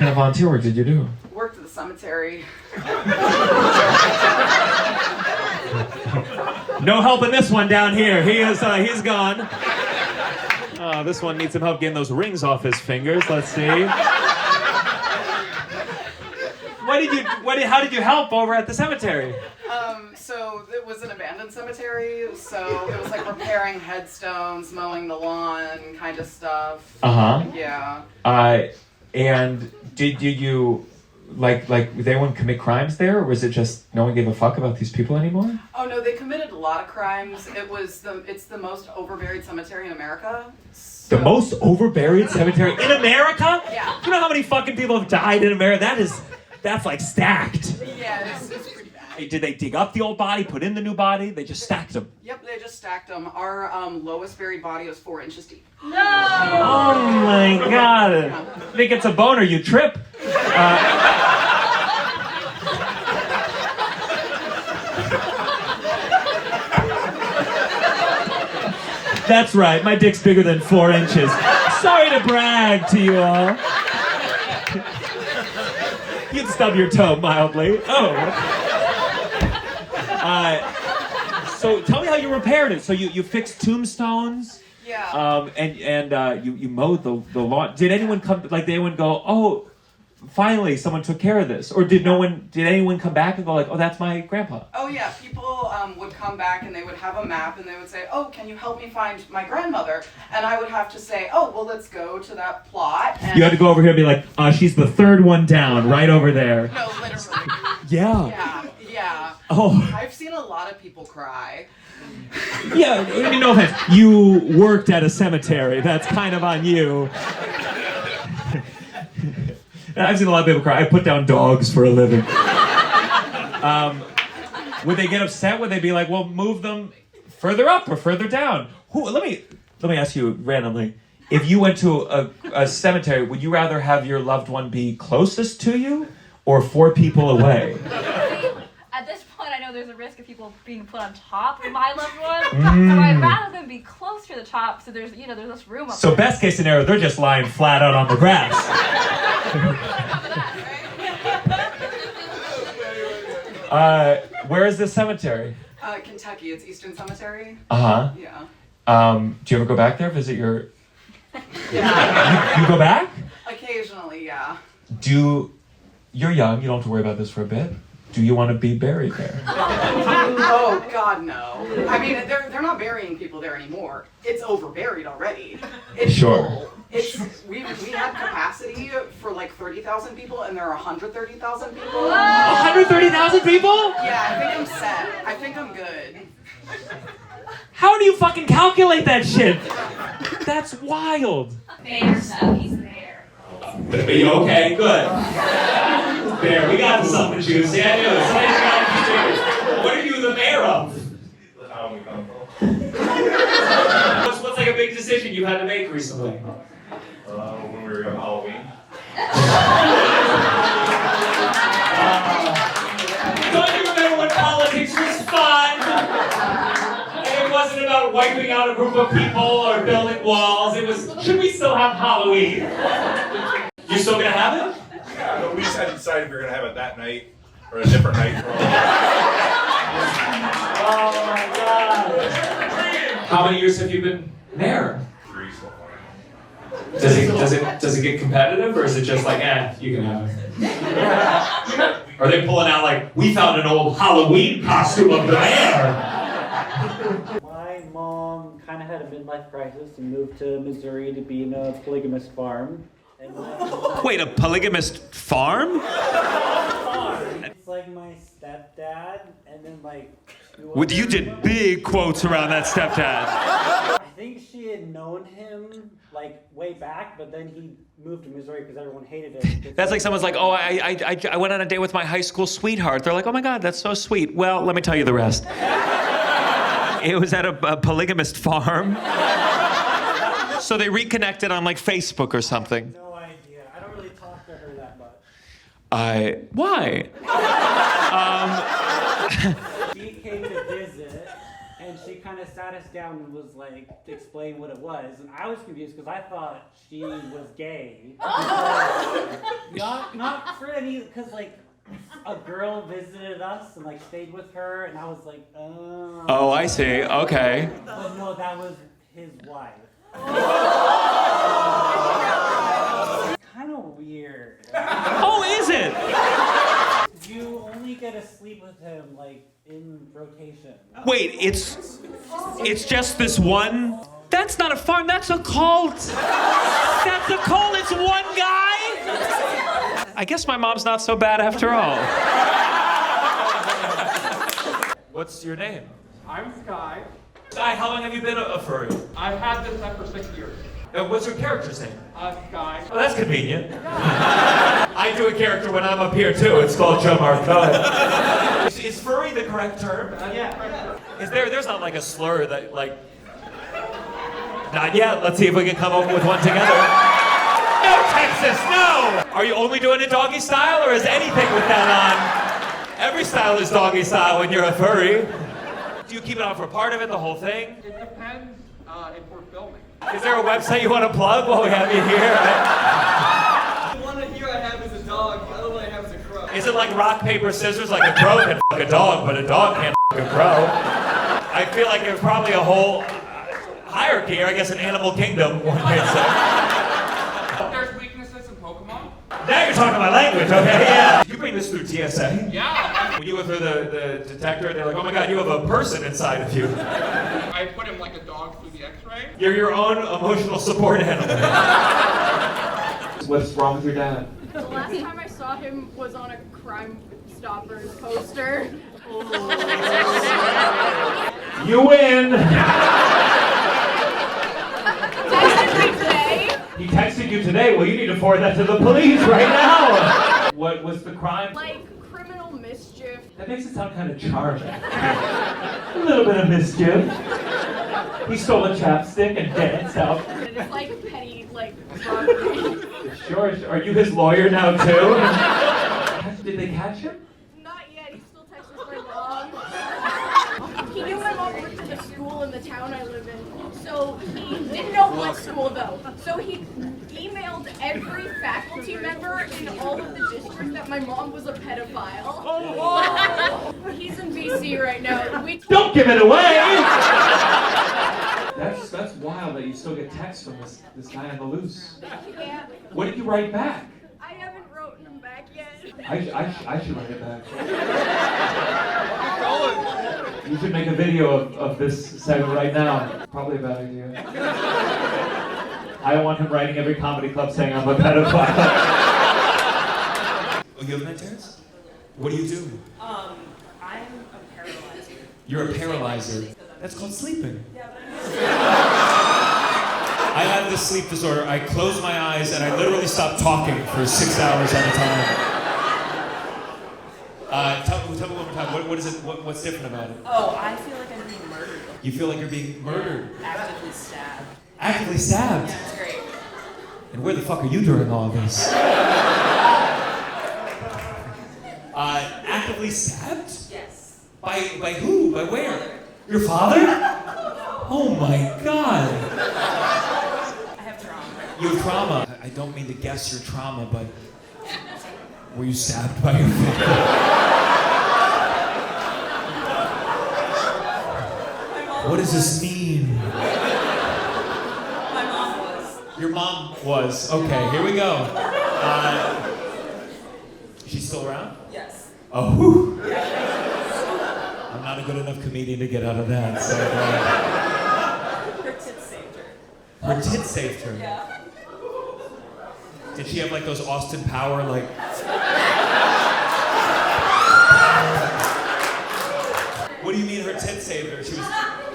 kind of volunteer work did you do? Worked at the cemetery. No help in this one down here. He's gone. This one needs some help getting those rings off his fingers. Let's see. How did you help over at the cemetery? So it was an abandoned cemetery, so it was like repairing headstones, mowing the lawn, kind of stuff. Yeah. And did you like did anyone commit crimes there, or was it just no one gave a fuck about these people anymore? Oh no, they committed a lot of crimes. It's the most overburied cemetery in America. So... The most overburied cemetery in America? Yeah. Do you know how many fucking people have died in America? That's like stacked. Yeah, it's pretty bad. Hey, did they dig up the old body, put in the new body? They just stacked them. Yep, they just stacked them. Our lowest buried body was 4 inches deep. No! Oh my god. I think it's a boner, you trip. That's right, my dick's bigger than 4 inches. Sorry to brag to you all. You'd stub your toe mildly. Oh. So tell me how you repaired it. So you fixed tombstones? Yeah. And you mowed the lawn. Did anyone go, oh, finally someone took care of this? Or did anyone come back and go like, oh, that's my grandpa? Oh yeah, people would come back and they would have a map and they would say, oh, can you help me find my grandmother? And I would have to say, oh, well, let's go to that plot. And you had to go over here and be like, she's the third one down, right over there. No, literally. Yeah. Yeah. Oh. I've seen a lot of people cry. Yeah, I mean, no offense. You worked at a cemetery. That's kind of on you. I've seen a lot of people cry. I put down dogs for a living. Would they get upset? Would they be like, well, move them further up or further down? Let me ask you randomly. If you went to a cemetery, would you rather have your loved one be closest to you or 4 people away? At this point, I know there's a risk of people being put on top of my loved one, so I'd rather them be close to the top, so there's less room up So there. best case scenario, they're just lying flat out on the grass. Where is this cemetery? Kentucky, it's Eastern Cemetery. Uh-huh. Yeah. Do you ever go back there, visit your... Yeah. You go back? Occasionally, yeah. You're young, you don't have to worry about this for a bit. Do you want to be buried there? Oh, God, no. I mean, they're not burying people there anymore. It's overburied already. It's Sure. full. We had capacity for like 30,000 people, and there are 130,000 people. 130,000 people? Yeah, I think I'm set. I think I'm good. How do you fucking calculate that shit? That's wild. He's there. Okay, good. There, we got something juicy. I knew it. Somebody's got it. What are you the mayor of? What's like a big decision you had to make recently? When we were on Halloween. Don't you remember when politics was fun? And it wasn't about wiping out a group of people or building walls. It was, should we still have Halloween? You still gonna have it? Yeah, but we just hadn't decided if we were gonna have it that night or a different night. Oh my God. How many years have you been mayor? 3 so far. Does it get competitive, or is it just like, you can have it? Are they pulling out like, we found an old Halloween costume of the mayor? My mom kind of had a midlife crisis and moved to Missouri to be in a polygamist farm. And Wait, a polygamist farm? it's like my stepdad, and then like... You did big quotes around that stepdad. I think she had known him like way back, but then he moved to Missouri because everyone hated it. That's like someone's like, oh, I went on a date with my high school sweetheart. They're like, oh my God, that's so sweet. Well, let me tell you the rest. It was at a polygamist farm. So they reconnected on like Facebook or something. No idea. I don't really talk to her that much. Why? She came to visit, and and she kind of sat us down and was like, to explain what it was. And I was confused because I thought she was gay. Not for any, because like a girl visited us and like stayed with her, and I was like, oh. Oh, I see. Okay. But no, that was his wife. Kind of weird. Oh, is it? You only get to sleep with him like in rotation. Wait, it's just this one? That's not a farm, that's a cult. That's a cult, it's one guy? I guess my mom's not so bad after all. What's your name? I'm Sky. Sky, how long have you been a furry? I've had this pet for 6 years. What's your character's name? Sky. Oh, that's convenient. I do a character when I'm up here too. It's called Gianmarco. Is furry the correct term? Yeah. Is there's not like a slur that like... Not yet. Let's see if we can come up with one together. No, Texas, no! Are you only doing it doggy style, or is anything with that on? Every style is doggy style when you're a furry. Do you keep it on for part of it, the whole thing? It depends if we're filming. Is there a website you want to plug while we have you here? The one here I have is a dog, the other one I have is a crow. Is it like rock, paper, scissors? Like a crow can f*** a dog, but a dog can't f*** a crow. I feel like there's probably a whole hierarchy here, I guess, an animal kingdom, one could say. There's weaknesses in Pokemon. Now you're talking my language, okay? Yeah. You bring this through TSA? Yeah. When you went through the detector, they're like, oh my god, you have a person inside of you. I put him like a dog through the x-ray. You're your own emotional support animal. What's wrong with your dad? The last time I saw him was on a Crime Stoppers poster. You win! Texted me today. He texted you today? Well, you need to forward that to the police right now! What was the crime? Like criminal mischief. That makes it sound kind of charming. A little bit of mischief. He stole a chapstick and danced out. It's like petty, like robbery. Sure. Are you his lawyer now too? Did they catch him? Not yet. He still texts my mom. He knew my mom worked at the school in the town I live in, so he didn't know what school though. So he emailed every faculty member in all of the districts that my mom was a pedophile. Oh. He's in BC right now. Don't give it away! That's wild that you still get texts from this guy on the loose. Yeah. What did you write back? I haven't written him back yet. I should write it back. You should make a video of this segment right now. Probably a bad idea. I don't want him writing every comedy club saying I'm a pedophile. Oh, you have night terrors? What do you do? I'm a paralyzer. You're a paralyzer. That's called sleeping. Yeah, but I have this sleep disorder. I close my eyes and I literally stop talking for 6 hours at a time. Tell me one more time. What is it? What's different about it? Oh, I feel like I'm being murdered. You feel like you're being murdered. Actively stabbed. Actively stabbed? Yeah, it's great. And where the fuck are you during all of this? Actively stabbed? Yes. By who? By where? Your father? Oh my god. I have trauma. You have trauma. I don't mean to guess your trauma, but were you stabbed by your father? What does this mean? My mom was. Your mom was. Okay, here we go. She's still around? Yes. Oh, whew. I'm not a good enough comedian to get out of that. So, Her tits saved her. her tits saved her. Yeah. Did she have like those Austin Power like? What do you mean her tits saved her? She was.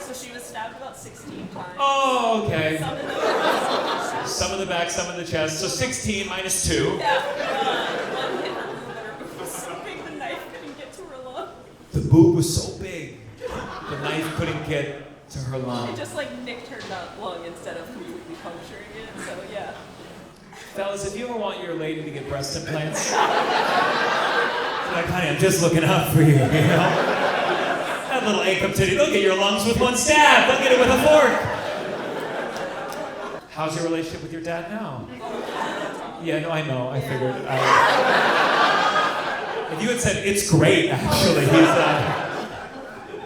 So she was stabbed about 16 times. Oh, okay. Some in the back. Some in the back, some in the chest. So 16 minus 2. Yeah. One hit her better before so big the knife couldn't get to her lung. The boob was so big, the knife couldn't get to her lung. It just like nicked her lung instead of completely puncturing it. So yeah. Fellas, if you ever want your lady to get breast implants, like, honey, I'm just looking out for you, you know? I'd that little A cup titty. They'll get your lungs with one stab. They'll get it with a fork. How's your relationship with your dad now? Yeah, no, I know. I figured. If you had said, it's great, actually, he's